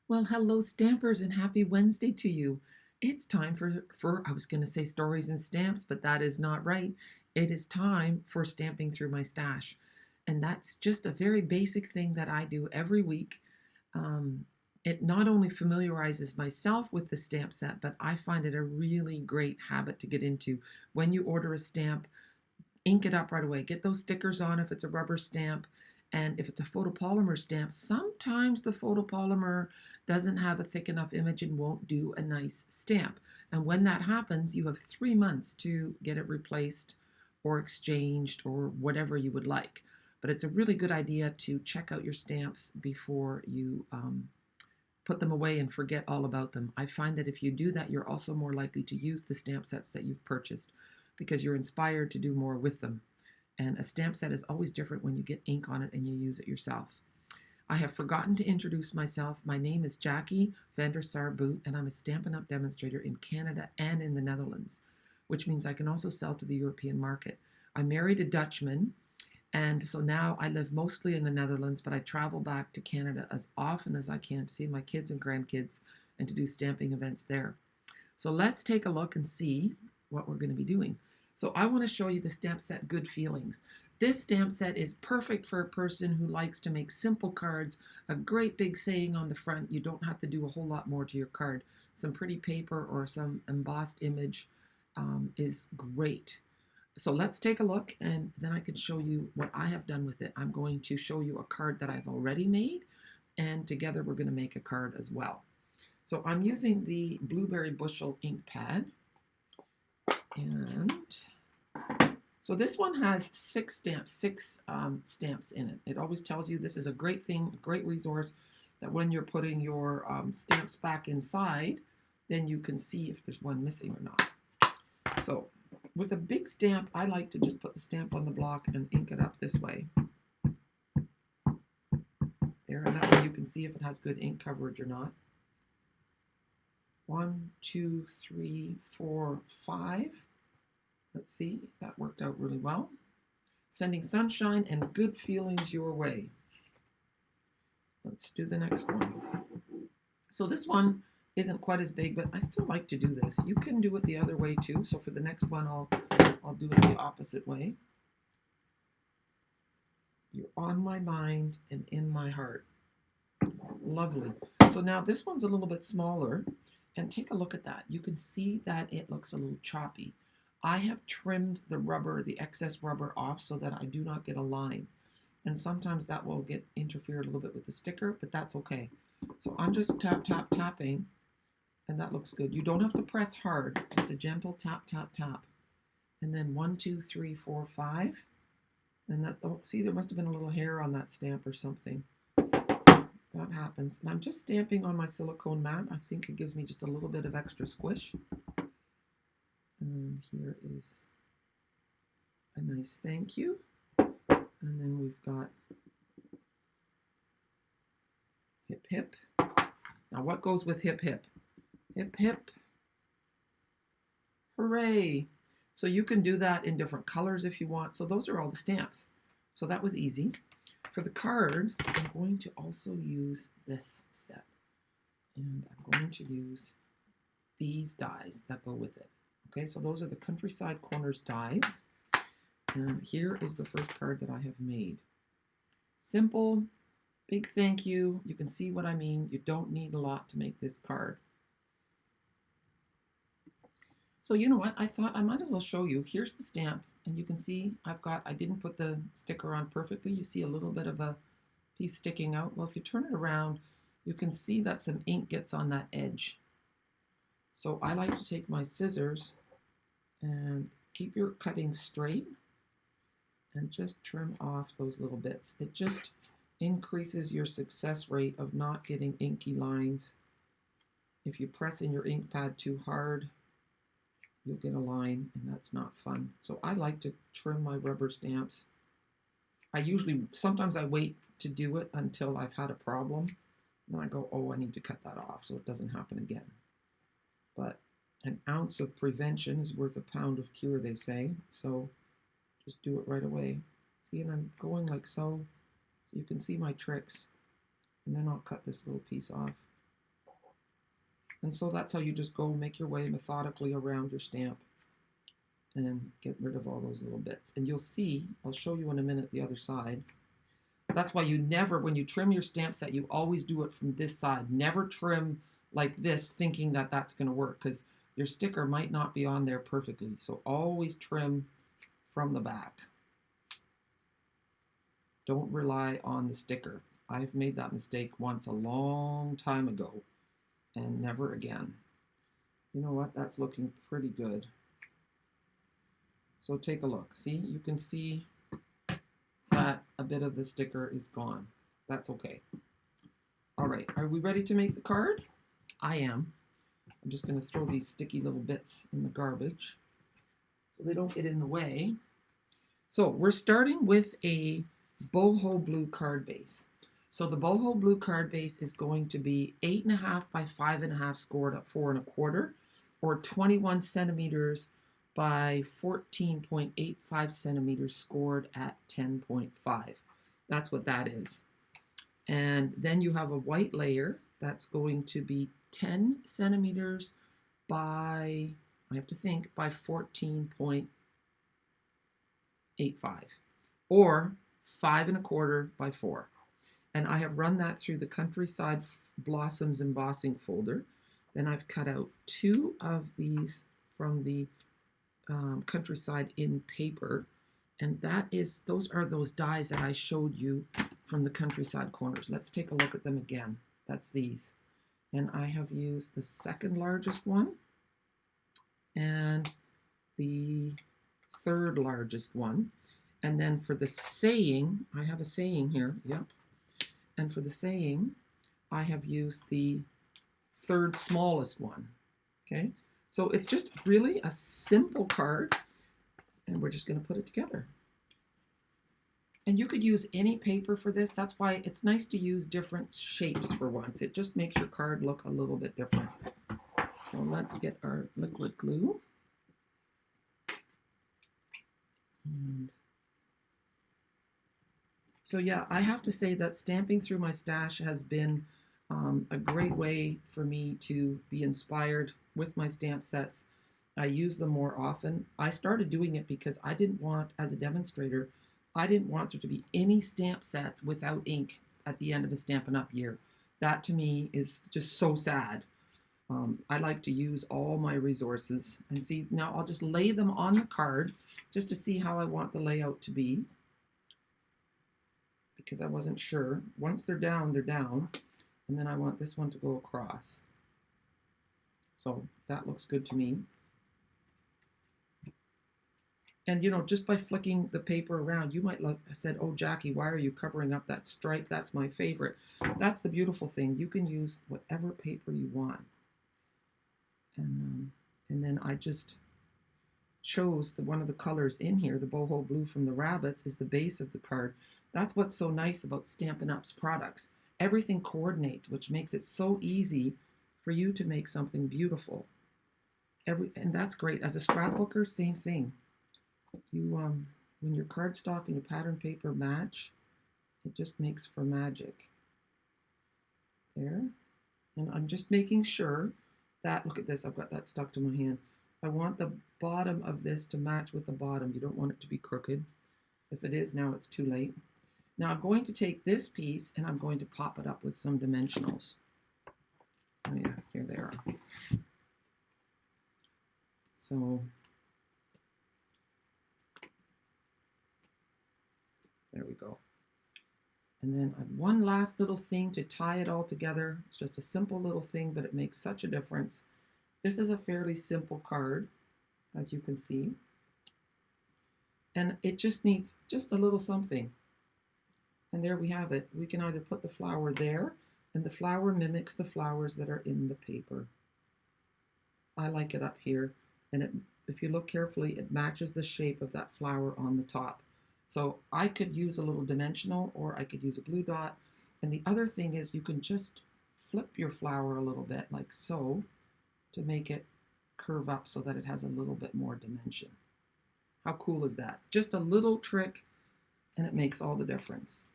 Well, hello, Stampers, and happy Wednesday to you. It's time I was going to say stories and stamps, but that is not right. It is time for stamping through my stash. And that's just a very basic thing that I do every week. Um, it not only familiarizes myself with the stamp set, but I find it a really great habit to get into. When you order a stamp, ink it up right away. Get those stickers on if it's a rubber stamp. And if it's a photopolymer stamp, sometimes the photopolymer doesn't have a thick enough image and won't do a nice stamp. And when that happens, you have 3 months to get it replaced or exchanged or whatever you would like. But it's a really good idea to check out your stamps before you put them away and forget all about them. I find that if you do that, you're also more likely to use the stamp sets that you've purchased because you're inspired to do more with them. And a stamp set is always different when you get ink on it and you use it yourself. I have forgotten to introduce myself. My name is Jackie van der Sarboot, and I'm a Stampin' Up! Demonstrator in Canada and in the Netherlands, which means I can also sell to the European market. I married a Dutchman, and so now I live mostly in the Netherlands, but I travel back to Canada as often as I can to see my kids and grandkids and to do stamping events there. So let's take a look and see what we're going to be doing. So I want to show you the stamp set Good Feelings. This stamp set is perfect for a person who likes to make simple cards, a great big saying on the front. You don't have to do a whole lot more to your card. Some pretty paper or some embossed image is great. So let's take a look and then I can show you what I have done with it. I'm going to show you a card that I've already made, and together we're going to make a card as well. So I'm using the Blueberry Bushel ink pad, and so this one has six stamps in it. It always tells you this is a great thing, a great resource, that when you're putting your stamps back inside, then you can see if there's one missing or not. So with a big stamp, I like to just put the stamp on the block and ink it up this way. There, and that way you can see if it has good ink coverage or not. 1, 2, 3, 4, 5. Let's see, that worked out really well. Sending sunshine and good feelings your way. Let's do the next one. So this one isn't quite as big, but I still like to do this. You can do it the other way too. So for the next one, I'll do it the opposite way. You're on my mind and in my heart. Lovely. So now this one's a little bit smaller, and take a look at that. You can see that it looks a little choppy. I have trimmed the rubber, the excess rubber off so that I do not get a line. And sometimes that will get interfered a little bit with the sticker, but that's okay. So I'm just tap, tap, tapping, and that looks good. You don't have to press hard, just a gentle tap, tap, tap. And then 1, 2, 3, 4, 5. And that, oh, see, there must have been a little hair on that stamp or something. That happens. And I'm just stamping on my silicone mat. I think it gives me just a little bit of extra squish. And here is a nice thank you. And then we've got hip hip. Now what goes with hip hip? Hip hip. Hooray. So you can do that in different colors if you want. So those are all the stamps. So that was easy. For the card, I'm going to also use this set. And I'm going to use these dies that go with it. Okay, so those are the Countryside Corners dies. And here is the first card that I have made. Simple, big thank you. You can see what I mean. You don't need a lot to make this card. So you know what? I thought I might as well show you. Here's the stamp, and you can see I didn't put the sticker on perfectly. You see a little bit of a piece sticking out. Well, if you turn it around, you can see that some ink gets on that edge. So I like to take my scissors and keep your cutting straight and just trim off those little bits. It just increases your success rate of not getting inky lines. If you press in your ink pad too hard, you'll get a line, and that's not fun. So I like to trim my rubber stamps. Sometimes I wait to do it until I've had a problem. Then I go, oh, I need to cut that off so it doesn't happen again. But an ounce of prevention is worth a pound of cure, they say. So just do it right away. See, and I'm going like so. So you can see my tricks. And then I'll cut this little piece off. And so that's how you just go make your way methodically around your stamp and get rid of all those little bits. And you'll see, I'll show you in a minute the other side. That's why you never, when you trim your stamp set, you always do it from this side. Never trim like this thinking that that's going to work, because your sticker might not be on there perfectly. So always trim from the back. Don't rely on the sticker. I've made that mistake once a long time ago and never again. You know what? That's looking pretty good. So take a look. See, you can see that a bit of the sticker is gone. That's okay. All right, are we ready to make the card? I am. I'm just going to throw these sticky little bits in the garbage so they don't get in the way. So we're starting with a boho blue card base. So the boho blue card base is going to be 8.5 by 5.5 scored at 4 1/4, or 21 centimeters by 14.85 centimeters scored at 10.5. That's what that is. And then you have a white layer that's going to be 10 centimeters by, I have to think, by 14.85, or 5 1/4 by 4. And I have run that through the Countryside Blossoms embossing folder. Then I've cut out 2 of these from the Countryside in paper, and those are those dies that I showed you from the Countryside corners. Let's take a look at them again. That's these, and I have used the second largest one and the third largest one. And then for the saying, I have a saying here, yep. And for the saying, I have used the third smallest one, okay? So it's just really a simple card, and we're just going to put it together. And you could use any paper for this. That's why it's nice to use different shapes for once. It just makes your card look a little bit different. So let's get our liquid glue. And so yeah, I have to say that stamping through my stash has been a great way for me to be inspired with my stamp sets. I use them more often. I started doing it because I didn't want, as a demonstrator, I didn't want there to be any stamp sets without ink at the end of a Stampin' Up! Year. That to me is just so sad. I like to use all my resources. And see, now I'll just lay them on the card just to see how I want the layout to be, because I wasn't sure. Once they're down, they're down. And then I want this one to go across. So that looks good to me. And you know, just by flicking the paper around, you might have said, oh, Jackie, why are you covering up that stripe? That's my favorite. That's the beautiful thing. You can use whatever paper you want. And then I just chose one of the colors in here, the boho blue from the rabbits, is the base of the card. That's what's so nice about Stampin' Up's products. Everything coordinates, which makes it so easy for you to make something beautiful. And that's great. As a scrapbooker, same thing. You when your cardstock and your pattern paper match, it just makes for magic. There. And I'm just making sure that, look at this, I've got that stuck to my hand. I want the bottom of this to match with the bottom. You don't want it to be crooked. If it is, now it's too late. Now I'm going to take this piece and I'm going to pop it up with some dimensionals. Oh yeah, here they are. So there we go. And then one last little thing to tie it all together. It's just a simple little thing, but it makes such a difference. This is a fairly simple card, as you can see. And it just needs just a little something. And there we have it. We can either put the flower there, and the flower mimics the flowers that are in the paper. I like it up here. And if you look carefully, it matches the shape of that flower on the top. So I could use a little dimensional, or I could use a glue dot. And the other thing is you can just flip your flower a little bit like so to make it curve up so that it has a little bit more dimension. How cool is that? Just a little trick, and it makes all the difference.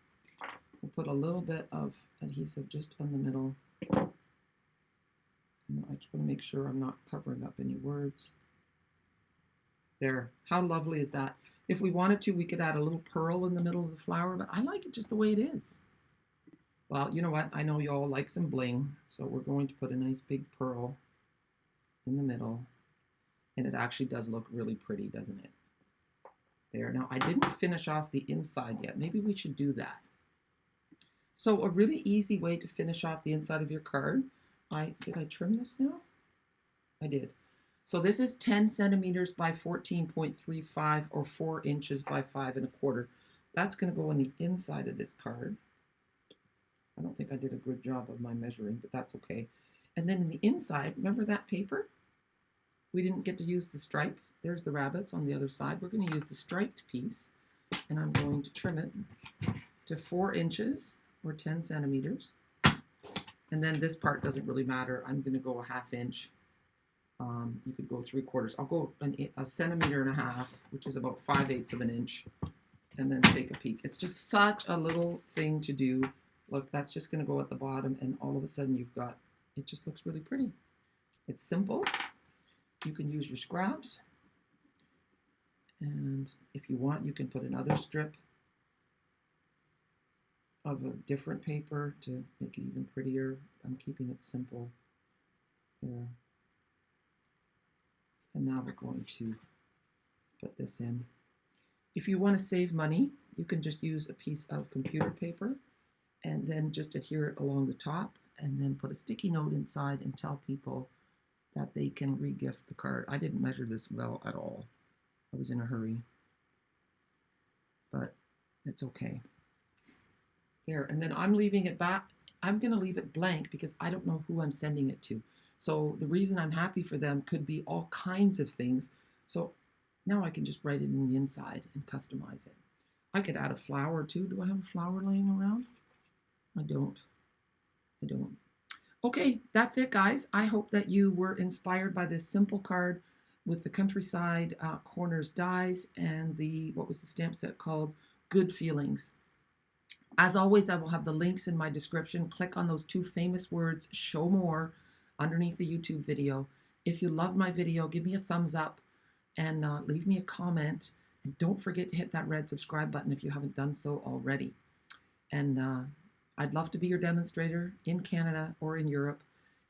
We'll put a little bit of adhesive just in the middle. And I just want to make sure I'm not covering up any words. There. How lovely is that? If we wanted to, we could add a little pearl in the middle of the flower, but I like it just the way it is. Well, you know what? I know y'all like some bling, so we're going to put a nice big pearl in the middle. And it actually does look really pretty, doesn't it? There. Now, I didn't finish off the inside yet. Maybe we should do that. So a really easy way to finish off the inside of your card. Did I trim this now? I did. So this is 10 centimeters by 14.35 or 4 inches by 5 1/4. That's going to go on the inside of this card. I don't think I did a good job of my measuring, but that's okay. And then in the inside, remember that paper? We didn't get to use the stripe. There's the rabbits on the other side. We're going to use the striped piece, and I'm going to trim it to 4 inches or 10 centimeters. And then this part doesn't really matter. I'm going to go a 1/2 inch. You could go 3/4. I'll go a centimeter and a half, which is about 5/8 of an inch, and then take a peek. It's just such a little thing to do. Look, that's just going to go at the bottom, and all of a sudden you've got, it just looks really pretty. It's simple. You can use your scraps, and if you want, you can put another strip of a different paper to make it even prettier. I'm keeping it simple there. And now we're going to put this in. If you want to save money, you can just use a piece of computer paper and then just adhere it along the top and then put a sticky note inside and tell people that they can re-gift the card. I didn't measure this well at all. I was in a hurry, but it's okay. There, and then I'm leaving it back. I'm going to leave it blank because I don't know who I'm sending it to. So the reason I'm happy for them could be all kinds of things. So now I can just write it in the inside and customize it. I could add a flower too. Do I have a flower laying around? I don't. Okay, that's it, guys. I hope that you were inspired by this simple card with the countryside corners dies and the, what was the stamp set called? Good Feelings. As always, I will have the links in my description. Click on those 2 famous words, show more, underneath the YouTube video. If you love my video, give me a thumbs up and leave me a comment. And don't forget to hit that red subscribe button if you haven't done so already. And I'd love to be your demonstrator in Canada or in Europe.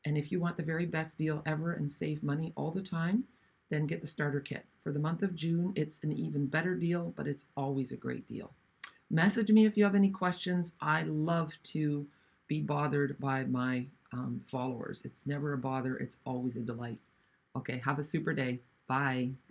And if you want the very best deal ever and save money all the time, then get the starter kit. For the month of June, it's an even better deal, but it's always a great deal. Message me if you have any questions. I love to be bothered by my followers. It's never a bother. It's always a delight. Okay, have a super day. Bye.